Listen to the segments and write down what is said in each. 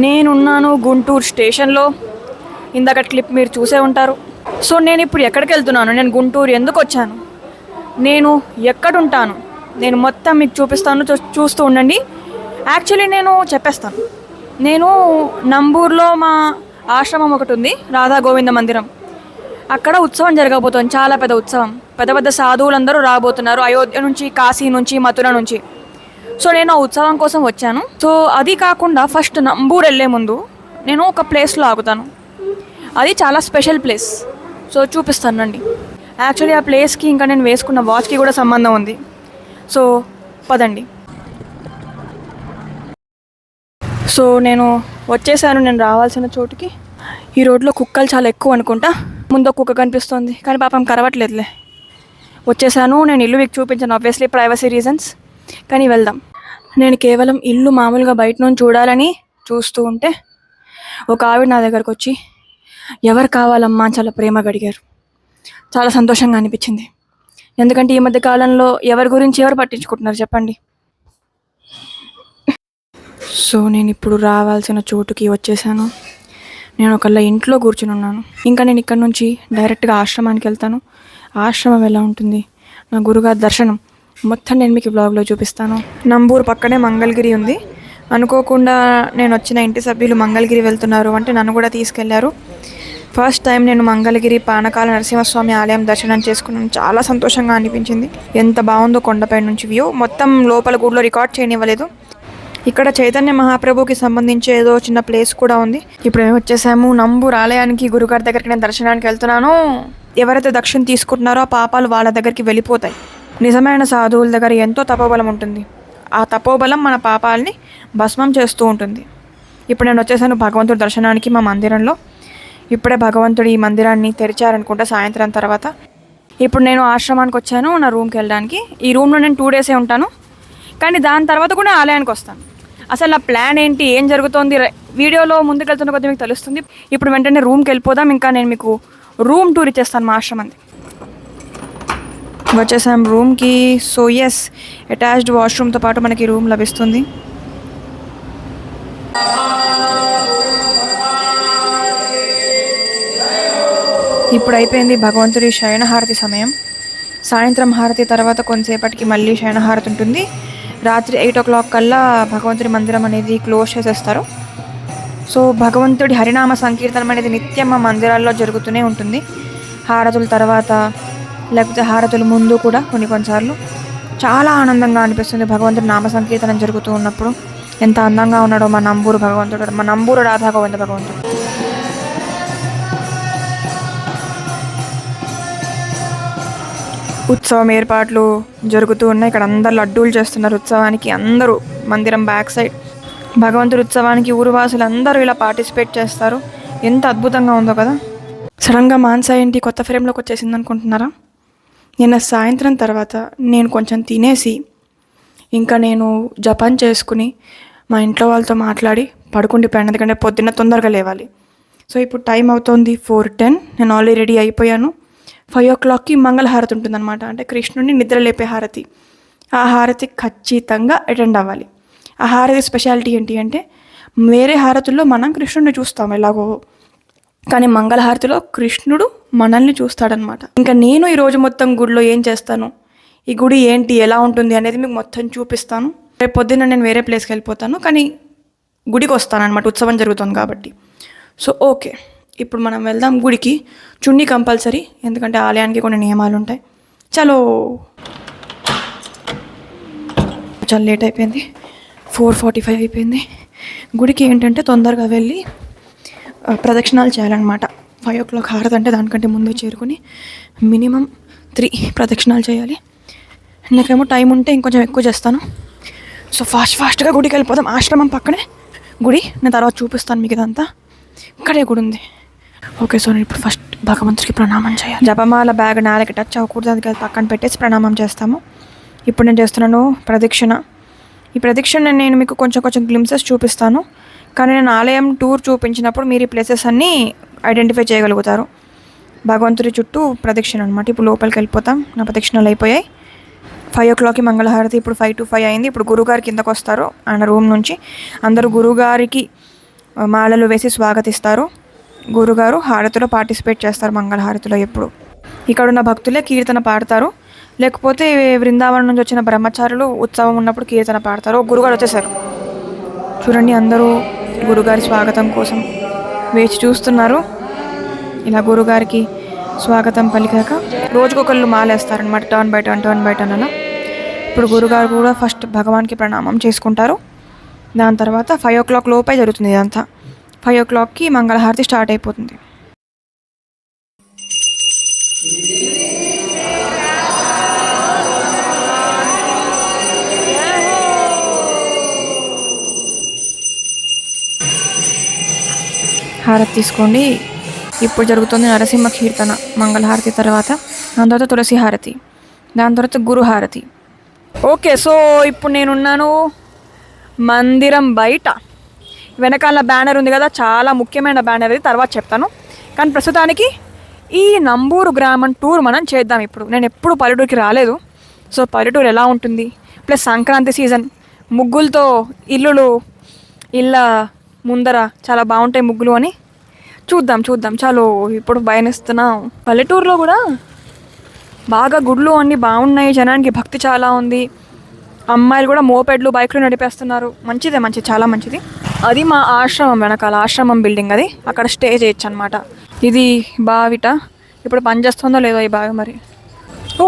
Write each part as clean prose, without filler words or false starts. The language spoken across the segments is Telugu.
నేనున్నాను గుంటూరు స్టేషన్లో. ఇందాక క్లిప్ మీరు చూసే ఉంటారు. సో నేను ఇప్పుడు ఎక్కడికి వెళ్తున్నాను, నేను గుంటూరు ఎందుకు వచ్చాను, నేను ఎక్కడుంటాను, నేను మొత్తం మీకు చూపిస్తాను. చూస్తూ ఉండండి. యాక్చువల్లీ నేను చెప్పేస్తాను. నేను నంబూరులో మా ఆశ్రమం ఒకటి ఉంది, రాధా గోవింద మందిరం. అక్కడ ఉత్సవం జరగబోతోంది, చాలా పెద్ద ఉత్సవం. పెద్ద పెద్ద సాధువులందరూ రాబోతున్నారు, అయోధ్య నుంచి, కాశీ నుంచి, మథుర నుంచి. సో నేను ఆ ఉత్సవం కోసం వచ్చాను. సో అది కాకుండా ఫస్ట్ నంబూరు వెళ్ళే ముందు నేను ఒక ప్లేస్లో ఆగుతాను. అది చాలా స్పెషల్ ప్లేస్. సో చూపిస్తానండి. యాక్చువల్లీ ఆ ప్లేస్కి ఇంకా నేను వేసుకున్న వాచ్కి కూడా సంబంధం ఉంది. సో పదండి. సో నేను వచ్చేసాను, నేను రావాల్సిన చోటుకి. ఈ రోడ్లో కుక్కలు చాలా ఎక్కువ అనుకుంటా. ముందు కుక్క కనిపిస్తుంది కానీ పాపం కరవట్లేదులే. వచ్చేసాను. నేను ఇల్లు మీకు చూపించాను, ఆబ్వియస్లీ ప్రైవసీ రీజన్స్. కానీ వెళ్దాం. నేను కేవలం ఇల్లు మామూలుగా బయట నుంచి చూడాలని చూస్తూ ఉంటే ఒక ఆవిడ నా దగ్గరకు వచ్చి, ఎవరు కావాలమ్మా అని చాలా ప్రేమగా అడిగారు. చాలా సంతోషంగా అనిపించింది. ఎందుకంటే ఈ మధ్య కాలంలో ఎవరి గురించి ఎవరు పట్టించుకుంటున్నారు చెప్పండి. సో నేను ఇప్పుడు రావాల్సిన చోటుకి వచ్చేసాను. నేను ఒకళ్ళ ఇంట్లో కూర్చుని ఉన్నాను. ఇంకా నేను ఇక్కడ నుంచి డైరెక్ట్గా ఆశ్రమానికి వెళ్తాను. ఆశ్రమం ఎలా ఉంటుంది, నా గురుగారి దర్శనం మొత్తం నేను మీకు బ్లాగ్లో చూపిస్తాను. నంబూరు పక్కనే మంగళగిరి ఉంది. అనుకోకుండా నేను వచ్చిన ఇంటి సభ్యులు మంగళగిరి వెళ్తున్నారు అంటే నన్ను కూడా తీసుకెళ్లారు. ఫస్ట్ టైం నేను మంగళగిరి పానకాల నరసింహస్వామి ఆలయం దర్శనం చేసుకున్నాను. చాలా సంతోషంగా అనిపించింది. ఎంత బాగుందో కొండపై నుంచి వ్యూ. మొత్తం లోపల గుడిలో రికార్డ్ చేయనివ్వలేదు. ఇక్కడ చైతన్య మహాప్రభుకి సంబంధించి ఏదో చిన్న ప్లేస్ కూడా ఉంది. ఇప్పుడు మేము వచ్చేసాము నంబూరు ఆలయానికి. గురుగారి దగ్గరికి నేను దర్శనానికి వెళ్తున్నాను. ఎవరైతే దక్షిణ తీసుకుంటున్నారో ఆ పాపాలు వాళ్ళ దగ్గరికి వెళ్ళిపోతాయి. నిజమైన సాధువుల దగ్గర ఎంతో తపోబలం ఉంటుంది. ఆ తపోబలం మన పాపాలని భస్మం చేస్తూ ఉంటుంది. ఇప్పుడు నేను వచ్చేసాను భగవంతుడి దర్శనానికి మా మందిరంలో. ఇప్పుడే భగవంతుడు ఈ మందిరాన్ని తెరిచారనుకుంటా సాయంత్రం తర్వాత. ఇప్పుడు నేను ఆశ్రమానికి వచ్చాను నా రూమ్కి వెళ్ళడానికి. ఈ రూమ్లో నేను 2 డేసే ఉంటాను, కానీ దాని తర్వాత కూడా ఆలయానికి వస్తాను. అసలు నా ప్లాన్ ఏంటి, ఏం జరుగుతోంది వీడియోలో ముందుకు వెళ్తున్న కొద్దిగా మీకు తెలుస్తుంది. ఇప్పుడు వెంటనే రూమ్కి వెళ్ళిపోదాం. ఇంకా నేను మీకు రూమ్ టూర్ ఇచ్చేస్తాను మా ఆశ్రమంది. వచ్చేసాం రూమ్కి. సో ఎస్, అటాచ్డ్ వాష్రూమ్తో పాటు మనకి రూమ్ లభిస్తుంది. ఇప్పుడు అయిపోయింది భగవంతుడి శయన హారతి సమయం. సాయంత్రం హారతి తర్వాత కొంతసేపటికి మళ్ళీ శయన హారతి ఉంటుంది. రాత్రి 8 o'clock కల్లా భగవంతుడి మందిరం అనేది క్లోజ్ చేసేస్తారు. సో భగవంతుడి హరినామ సంకీర్తనం అనేది నిత్యం మా మందిరాల్లో జరుగుతూనే ఉంటుంది. హారతుల తర్వాత లేకపోతే హారతుల ముందు కూడా కొన్నిసార్లు చాలా ఆనందంగా అనిపిస్తుంది. భగవంతుడి నామ సంకీర్తనం జరుగుతూ ఉన్నప్పుడు ఎంత అందంగా ఉన్నాడో మా నంబూరు భగవంతుడు, మా నంబూరు రాధా గోవింద భగవంతుడు. ఉత్సవం ఏర్పాట్లు జరుగుతూ ఉన్నాయి. ఇక్కడ అందరు లడ్డూలు చేస్తున్నారు ఉత్సవానికి. అందరూ మందిరం బ్యాక్ సైడ్ భగవంతుడి ఉత్సవానికి ఊరువాసులు అందరూ ఇలా పార్టిసిపేట్ చేస్తారు. ఎంత అద్భుతంగా ఉందో కదా. సడన్గా మాన్సా ఏంటి కొత్త ఫ్రేమ్లోకి వచ్చేసింది అనుకుంటున్నారా? నిన్న సాయంత్రం తర్వాత నేను కొంచెం తినేసి ఇంకా నేను జపం చేసుకుని మా ఇంట్లో వాళ్ళతో మాట్లాడి పడుకుండిపోయాను. ఎందుకంటే పొద్దున్న తొందరగా లేవాలి. సో ఇప్పుడు టైం అవుతోంది 4:10. నేను ఆల్రెడీ రెడీ అయిపోయాను. 5 o'clockకి మంగళహారతి ఉంటుందన్నమాట, అంటే కృష్ణుడిని నిద్రలేపే హారతి. ఆ హారతి ఖచ్చితంగా అటెండ్ అవ్వాలి. ఆ హారతి స్పెషాలిటీ ఏంటి అంటే, వేరే హారతుల్లో మనం కృష్ణుడిని చూస్తాం ఎలాగో, కానీ మంగళహారతిలో కృష్ణుడు మనల్ని చూస్తాడనమాట. ఇంకా నేను ఈరోజు మొత్తం గుడిలో ఏం చేస్తాను, ఈ గుడి ఏంటి ఎలా ఉంటుంది అనేది మీకు మొత్తం చూపిస్తాను. రేపు పొద్దున్న నేను వేరే ప్లేస్కి వెళ్ళిపోతాను, కానీ గుడికి వస్తాను అనమాట, ఉత్సవం జరుగుతుంది కాబట్టి. సో ఓకే, ఇప్పుడు మనం వెళ్దాం గుడికి. చున్నీ కంపల్సరీ, ఎందుకంటే ఆలయానికి కొన్ని నియమాలు ఉంటాయి. చాలా లేట్ అయిపోయింది, 4:45 అయిపోయింది. గుడికి ఏంటంటే తొందరగా వెళ్ళి ప్రదక్షిణాలు చేయాలన్నమాట. 5 o'clock హారతి అంటే దానికంటే ముందే చేరుకుని మినిమం 3 ప్రదక్షిణాలు చేయాలి. నాకేమో టైం ఉంటే ఇంకొంచెం ఎక్కువ చేస్తాను. సో ఫాస్ట్గా గుడికి వెళ్ళిపోదాం. ఆశ్రమం పక్కనే గుడి, నేను తర్వాత చూపిస్తాను మీకు ఇదంతా. ఇక్కడే గుడి ఉంది. ఓకే, సో నేను ఇప్పుడు ఫస్ట్ భగవంతుడికి ప్రణామం చేయాలి. జపమాల బ్యాగ్ నేలకి టచ్ అవ్వకూడదు, అందుకే పక్కన పెట్టేసి ప్రణామం చేస్తాము. ఇప్పుడు నేను చేస్తున్నాను ప్రదక్షిణ. ఈ ప్రదక్షిణ నేను మీకు కొంచెం గ్లిమ్సెస్ చూపిస్తాను, కానీ నేను ఆలయం టూర్ చూపించినప్పుడు మీరు ఈ ప్లేసెస్ అన్నీ ఐడెంటిఫై చేయగలుగుతారు. భగవంతుడి చుట్టూ ప్రదక్షిణ అనమాట. ఇప్పుడు లోపలికి వెళ్ళిపోతాం. నా ప్రదక్షిణలు అయిపోయాయి. 5 o'clockకి మంగళహారతి, ఇప్పుడు 5 to 5 అయింది. ఇప్పుడు గురుగారు కిందకు వస్తారు ఆయన రూమ్ నుంచి. అందరూ గురుగారికి మాలలు వేసి స్వాగతిస్తారు. గురుగారు హారతిలో పార్టిసిపేట్ చేస్తారు, మంగళహారతిలో ఎప్పుడు. ఇక్కడ ఉన్న భక్తులే కీర్తన పాడతారు, లేకపోతే బృందావనం నుంచి వచ్చిన బ్రహ్మచారులు ఉత్సవం ఉన్నప్పుడు కీర్తన పాడతారు. గురుగారు వచ్చేసారు చూడండి, అందరూ గురుగారి స్వాగతం కోసం వేచి చూస్తున్నారు. ఇలా గురుగారికి స్వాగతం పలికాక రోజుకొకళ్ళు మాలేస్తారనమాట, టర్న్ బై టర్న్ అలా. ఇప్పుడు గురుగారు కూడా ఫస్ట్ భగవాన్కి ప్రణామం చేసుకుంటారు. దాని తర్వాత 5 o'clock లోపే జరుగుతుంది ఇదంతా. 5 o'clockకి మంగళహారతి స్టార్ట్ అయిపోతుంది. హారతి తీసుకోండి. ఇప్పుడు జరుగుతుంది నరసింహ కీర్తన మంగళహారతి తర్వాత. దాని తర్వాత తులసి హారతి, దాని తర్వాత గురు హారతి. ఓకే, సో ఇప్పుడు నేనున్నాను మందిరం బయట. వెనకాల బ్యానర్ ఉంది కదా, చాలా ముఖ్యమైన బ్యానర్, అది తర్వాత చెప్తాను. కానీ ప్రస్తుతానికి ఈ నంబూరు గ్రామం టూర్ మనం చేద్దాం ఇప్పుడు. నేను ఎప్పుడు పల్లెటూరుకి రాలేదు, సో పల్లెటూరు ఎలా ఉంటుంది, ప్లస్ సంక్రాంతి సీజన్, ముగ్గులతో ఇళ్ళ ముందర చాలా బాగుంటాయి ముగ్గులు అని చూద్దాం. చాలు ఇప్పుడు భయనిస్తున్నాం. పల్లెటూరులో కూడా బాగా గుడ్లు అన్నీ బాగున్నాయి, జనానికి భక్తి చాలా ఉంది. అమ్మాయిలు కూడా మోపెడ్లు బైక్లు నడిపేస్తున్నారు. మంచిది, చాలా మంచిది. అది మా ఆశ్రమం వెనకాల, ఆశ్రమం బిల్డింగ్ అది. అక్కడ స్టే చేయొచ్చు అనమాట. ఇది బావిట. ఇప్పుడు పనిచేస్తుందో లేదో ఈ బావి మరి.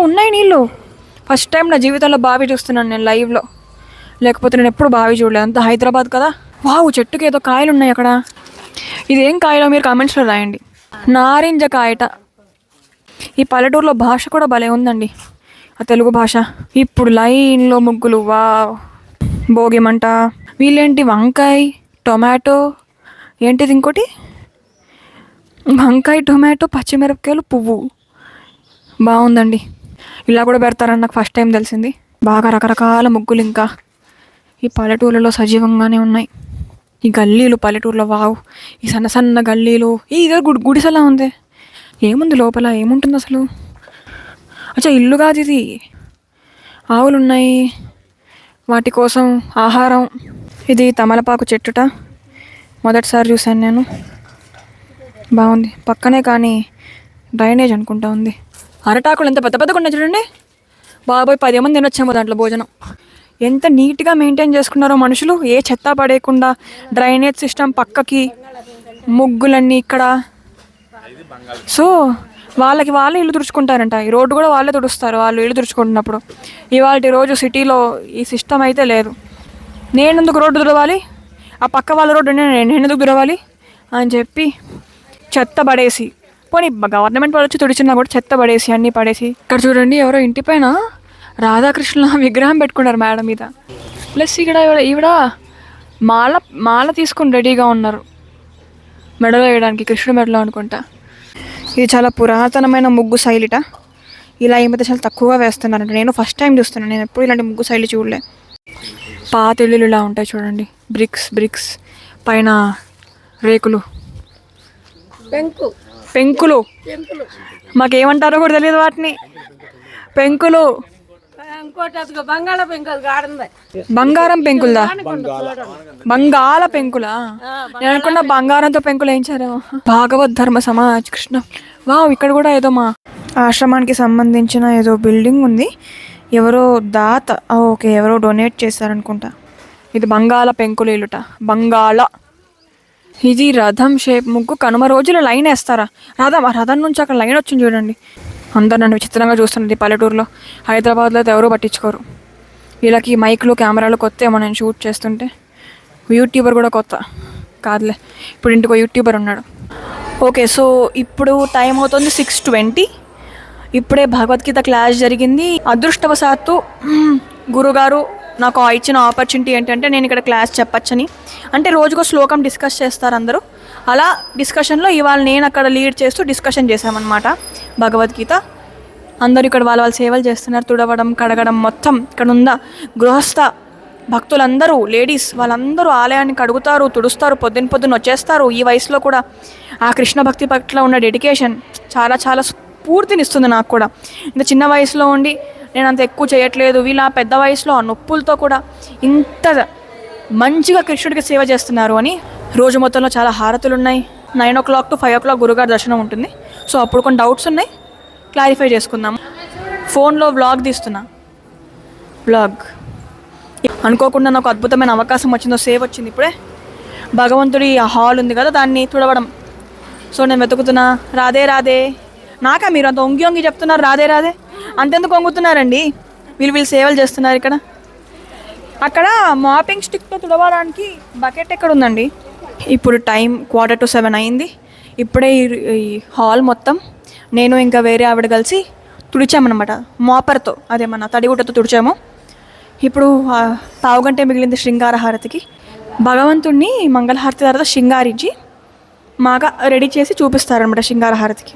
ఉన్నాయి నీళ్ళు. ఫస్ట్ టైం నా జీవితంలో బావి చూస్తున్నాను నేను లైవ్లో, లేకపోతే నేను ఎప్పుడు బావి చూడలేదు. అంతా హైదరాబాద్ కదా. వావ్, చెట్టుకి ఏదో కాయలు ఉన్నాయి అక్కడ. ఇదేం కాయలో మీరు కామెంట్స్లో రాయండి. నారింజ కాయట. ఈ పల్లెటూరులో భాష కూడా భలే ఉందండి, ఆ తెలుగు భాష. ఇప్పుడు లైన్లో ముగ్గులు, వావ్. భోగిమంట. వీళ్ళేంటి వంకాయ టొమాటో, ఏంటిది ఇంకోటి, వంకాయ టొమాటో పచ్చిమిరపకాయలు పువ్వు. బాగుందండి. ఇలా కూడా పెడతారని నాకు ఫస్ట్ టైం తెలిసింది. బాగా రకరకాల ముగ్గులు ఇంకా ఈ పల్లెటూళ్ళలో సజీవంగానే ఉన్నాయి. ఈ గల్లీలు పల్లెటూరులో, వావ్. ఈ సన్న గల్లీలు. ఇదే గుడిసెలా ఉంది. ఏముంది లోపల, ఏముంటుంది అసలు? అచ్చా, ఇల్లు కాదు ఇది. ఆవులు ఉన్నాయి, వాటి కోసం ఆహారం. ఇది తమలపాకు చెట్టుట, మొదటిసారి చూశాను నేను. బాగుంది. పక్కనే కానీ డ్రైనేజ్ అనుకుంటా ఉంది. అరటాకులు ఎంత పెద్ద ఉన్నాయి చూడండి బాబోయ్. 10 మంది తినొచ్చేమో దాంట్లో భోజనం. ఎంత నీట్గా మెయింటైన్ చేసుకున్నారో మనుషులు, ఏ చెత్త పడేయకుండా. డ్రైనేజ్ సిస్టమ్ పక్కకి, ముగ్గులన్నీ ఇక్కడ. సో వాళ్ళే ఇల్లు తుడుచుకుంటారంట. ఈ రోడ్డు కూడా వాళ్ళే తుడుస్తారు, వాళ్ళు ఇల్లు తుడుచుకుంటున్నప్పుడు. ఇవాళ రోజు సిటీలో ఈ సిస్టమ్ అయితే లేదు. నేను ఎందుకు రోడ్డు తుడవాలి, ఆ పక్క వాళ్ళ రోడ్డు నేను ఎందుకు తుడవాలి అని చెప్పి చెత్త పడేసి, పోనీ గవర్నమెంట్ వాళ్ళు వచ్చి తుడిచినా కూడా చెత్త పడేసి, అన్నీ పడేసి. ఇక్కడ చూడండి, ఎవరో ఇంటి పైన రాధాకృష్ణుల విగ్రహం పెట్టుకున్నారు మేడ మీద. ప్లస్ ఇక్కడ ఈవిడ మాల తీసుకుని రెడీగా ఉన్నారు మెడలో వేయడానికి, కృష్ణుడు మెడలో అనుకుంటా. ఇది చాలా పురాతనమైన ముగ్గు శైలిట. ఇలా ఈ మధ్య చాలా తక్కువగా వేస్తున్నారంట. నేను ఫస్ట్ టైం చూస్తున్నాను, నేను ఎప్పుడు ఇలాంటి ముగ్గు శైలి చూడలే. పాత ఇల్లులు ఇలా ఉంటాయి చూడండి, బ్రిక్స్ పైన రేకులు, పెంకులు. మాకేమంటారో కూడా తెలియదు వాటిని. పెంకులు, బంగారం పెంకులదా? బంగాళ పెంకులా? నేను అనుకున్నా బంగారంతో పెంకులు వేయించారేమో. భాగవత్ ధర్మ సమాజ్ కృష్ణ. వావ్, ఇక్కడ కూడా ఏదో మా ఆశ్రమానికి సంబంధించిన ఏదో బిల్డింగ్ ఉంది. ఎవరో దాత, ఓకే, ఎవరో డొనేట్ చేశారనుకుంటా. ఇది బంగాళ పెంకులు ఇల్లుట, బంగాళ. ఇది రథం షేప్ ముగ్గు. కనుమ రోజులు లైన్ వేస్తారా? రథం నుంచి అక్కడ లైన్ వచ్చింది చూడండి. అందరు నన్ను విచిత్రంగా చూస్తున్నది. పల్లెటూరులో, హైదరాబాద్లో అయితే ఎవరూ పట్టించుకోరు. వీళ్ళకి మైక్లు కెమెరాలు కొత్త ఏమో. నేను షూట్ చేస్తుంటే యూట్యూబర్ కూడా కొత్త కాదులే, ఇప్పుడు ఇంటికో యూట్యూబర్ ఉన్నాడు. ఓకే, సో ఇప్పుడు టైం అవుతుంది 6:20. ఇప్పుడే భగవద్గీత క్లాస్ జరిగింది. అదృష్టవశాత్తు గురుగారు నాకు ఇచ్చిన ఆపర్చునిటీ ఏంటంటే నేను ఇక్కడ క్లాస్ చెప్పచ్చని. అంటే రోజుకో శ్లోకం డిస్కస్ చేస్తారు అందరూ. అలా డిస్కషన్లో ఇవాళ నేను అక్కడ లీడ్ చేస్తూ డిస్కషన్ చేశామన్నమాట భగవద్గీత. అందరూ ఇక్కడ వాళ్ళ సేవలు చేస్తున్నారు, తుడవడం, కడగడం, మొత్తం ఇక్కడ ఉన్న గృహస్థ భక్తులందరూ, లేడీస్ వాళ్ళందరూ ఆలయాన్ని కడుగుతారు, తుడుస్తారు, పొద్దున్న వచ్చేస్తారు. ఈ వయసులో కూడా ఆ కృష్ణ భక్తి పట్ల ఉన్న డెడికేషన్ చాలా చాలా స్ఫూర్తినిస్తుంది నాకు కూడా. ఇంత చిన్న వయసులో ఉండి నేను అంత ఎక్కువ చేయట్లేదు, వీళ్ళ పెద్ద వయసులో ఆ నొప్పులతో కూడా ఇంత మంచిగా కృష్ణుడికి సేవ చేస్తున్నారు అని రోజు మొత్తంలో చాలా హారతులు ఉన్నాయి. 9 to 5 గురుగారి దర్శనం ఉంటుంది. సో అప్పుడు కొన్ని డౌట్స్ ఉన్నాయి, క్లారిఫై చేసుకుందాం. ఫోన్లో వ్లాగ్ తీస్తున్నా. వ్లాగ్ అనుకోకుండా నాకు అద్భుతమైన అవకాశం వచ్చిందో, సేవ్ వచ్చింది ఇప్పుడే. భగవంతుడి ఆ హాల్ ఉంది కదా, దాన్ని తుడవడం. సో నేను వెతుకుతున్నా. రాధే రాధే. నాకా మీరు అంత ఒంగి ఒంగి చెప్తున్నారు రాధే రాధే? అంతెందుకు వంగుతున్నారండి? వీళ్ళు సేవలు చేస్తున్నారు ఇక్కడ. అక్కడ మాపింగ్ స్టిక్తో తుడవడానికి బకెట్ ఎక్కడ ఉందండి? ఇప్పుడు టైం 6:45 అయింది. ఇప్పుడే ఈ హాల్ మొత్తం నేను ఇంకా వేరే ఆవిడ కలిసి తుడిచామన్నమాట మాపర్తో, అదేమన్నా తడిగుడ్డతో తుడిచాము. ఇప్పుడు పావుగంటే మిగిలింది శృంగారహారతికి. భగవంతుణ్ణి మంగళహారతి తర్వాత శృంగారించి మాగా రెడీ చేసి చూపిస్తారనమాట శృంగారహారతికి.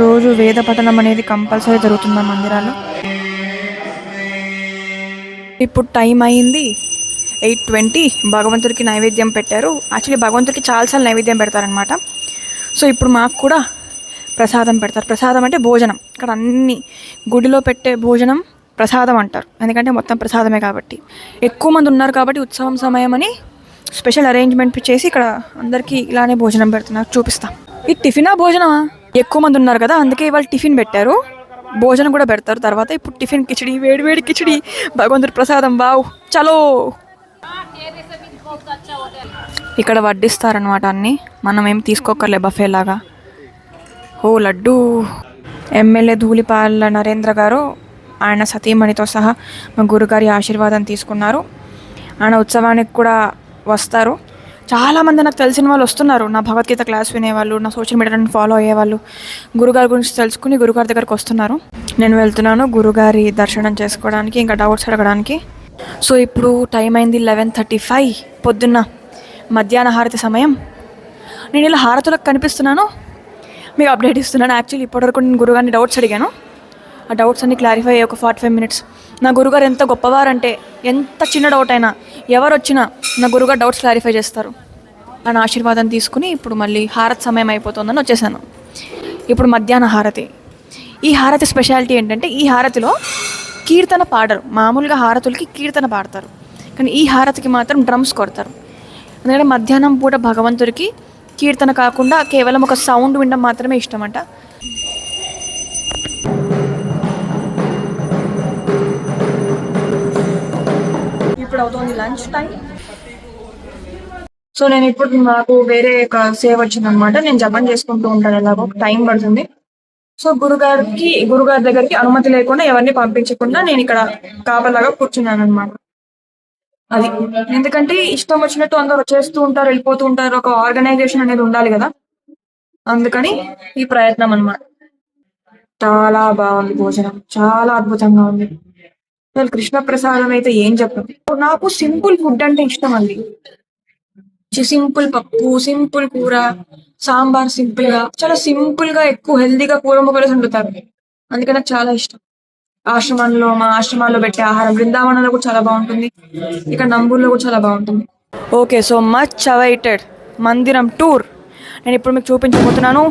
రోజు వేద పఠనం అనేది కంపల్సరీ జరుగుతుంది మా మందిరాల్లో. ఇప్పుడు టైం అయింది 8:20. భగవంతుడికి నైవేద్యం పెట్టారు. యాక్చువల్లీ భగవంతుడికి చాలాసార్లు నైవేద్యం పెడతారనమాట. సో ఇప్పుడు మాకు కూడా ప్రసాదం పెడతారు. ప్రసాదం అంటే భోజనం. ఇక్కడ అన్ని గుడిలో పెట్టే భోజనం ప్రసాదం అంటారు, ఎందుకంటే మొత్తం ప్రసాదమే కాబట్టి. ఎక్కువ మంది ఉన్నారు కాబట్టి ఉత్సవం సమయం అని స్పెషల్ అరేంజ్మెంట్ చేసి ఇక్కడ అందరికీ ఇలానే భోజనం పెడుతున్నారు. చూపిస్తాం. ఇది టిఫినా భోజనమా? ఎక్కువ మంది ఉన్నారు కదా, అందుకే ఇవాళ టిఫిన్ పెట్టారు. భోజనం కూడా పెడతారు తర్వాత. ఇప్పుడు టిఫిన్ కిచిడి, వేడి వేడి కిచిడి, భగవంతుడి ప్రసాదం. వావ్, చలో. ఇక్కడ వడ్డిస్తారనమాట అన్నీ, మనం ఏం తీసుకోకర్లే బఫే లాగా. ఓ లడ్డు. ఎమ్మెల్యే ధూళిపాల నరేంద్ర గారు ఆయన సతీమణితో సహా మా గురుగారి ఆశీర్వాదం తీసుకున్నారు. ఆయన ఉత్సవానికి కూడా వస్తారు. చాలామంది నాకు తెలిసిన వాళ్ళు వస్తున్నారు. నా భగవద్గీత క్లాస్ వినేవాళ్ళు, నా సోషల్ మీడియాని ఫాలో అయ్యేవాళ్ళు గురుగారి గురించి తెలుసుకుని గురుగారి దగ్గరకు వస్తున్నారు. నేను వెళ్తున్నాను గురుగారి దర్శనం చేసుకోవడానికి, ఇంకా డౌట్స్ అడగడానికి. సో ఇప్పుడు టైం అయింది 11:35 పొద్దున్న, మధ్యాహ్న హారతి సమయం. నేను ఇలా హారతులకు కనిపిస్తున్నాను, మీకు అప్డేట్ ఇస్తున్నాను. యాక్చువల్లీ ఇప్పటివరకు నేను గురుగారిని డౌట్స్ అడిగాను. ఆ డౌట్స్ అన్ని క్లారిఫై అయ్యాయి ఒక 45 minutes. నా గురుగారు ఎంత గొప్పవారంటే, ఎంత చిన్న డౌట్ అయినా ఎవరు వచ్చినా నా గురుగారు డౌట్స్ క్లారిఫై చేస్తారు. నా ఆశీర్వాదం తీసుకుని ఇప్పుడు మళ్ళీ హారతి సమయం అయిపోతుందని వచ్చేసాను. ఇప్పుడు మధ్యాహ్న హారతి. ఈ హారతి స్పెషాలిటీ ఏంటంటే, ఈ హారతిలో కీర్తన పాడరు. మామూలుగా హారతులకి కీర్తన పాడతారు, కానీ ఈ హారతికి మాత్రం డ్రమ్స్ కొడతారు. ఎందుకంటే మధ్యాహ్నం పూట భగవంతుడికి కీర్తన కాకుండా కేవలం ఒక సౌండ్ వినడం మాత్రమే ఇష్టం అంట. ఇప్పుడు అవుతుంది లంచ్ టైం. సో నేను ఇప్పుడు నాకు వేరే ఒక సేవ్ వచ్చింది అనమాట. నేను జపం చేసుకుంటూ ఉంటాను, ఎలాగో టైం పడుతుంది. సో గురుగారి దగ్గరికి అనుమతి లేకుండా ఎవరిని పంపించకుండా నేను ఇక్కడ కాపలాగా కూర్చున్నాను అనమాట. అది ఎందుకంటే ఇష్టం వచ్చినట్టు అందరూ వచ్చేస్తూ ఉంటారు, వెళ్ళిపోతూ ఉంటారు. ఒక ఆర్గనైజేషన్ అనేది ఉండాలి కదా, అందుకని ఈ ప్రయత్నం అనమాట. చాలా బాగుంది భోజనం, చాలా అద్భుతంగా ఉంది. అసలు కృష్ణ ప్రసాదం అయితే ఏం చెప్పండి. నాకు సింపుల్ ఫుడ్ అంటే ఇష్టం అండి. సింపుల్ పప్పు, సింపుల్ కూర, సాంబార్ సింపుల్ గా, చాలా సింపుల్ గా, ఎక్కువ హెల్దీగా కూర ముక్కలు వండుతారు. అందుకే నాకు చాలా ఇష్టం. మా ఆశ్రమాల్లో పెట్టే ఆహారం బృందావనంలో కూడా చాలా బాగుంటుంది, ఇక్కడ నంబూర్లో కూడా చాలా బాగుంటుంది. ఓకే, సో మచ్ అవైటెడ్ మందిరం టూర్ నేను ఇప్పుడు మీకు చూపించబోతున్నాను.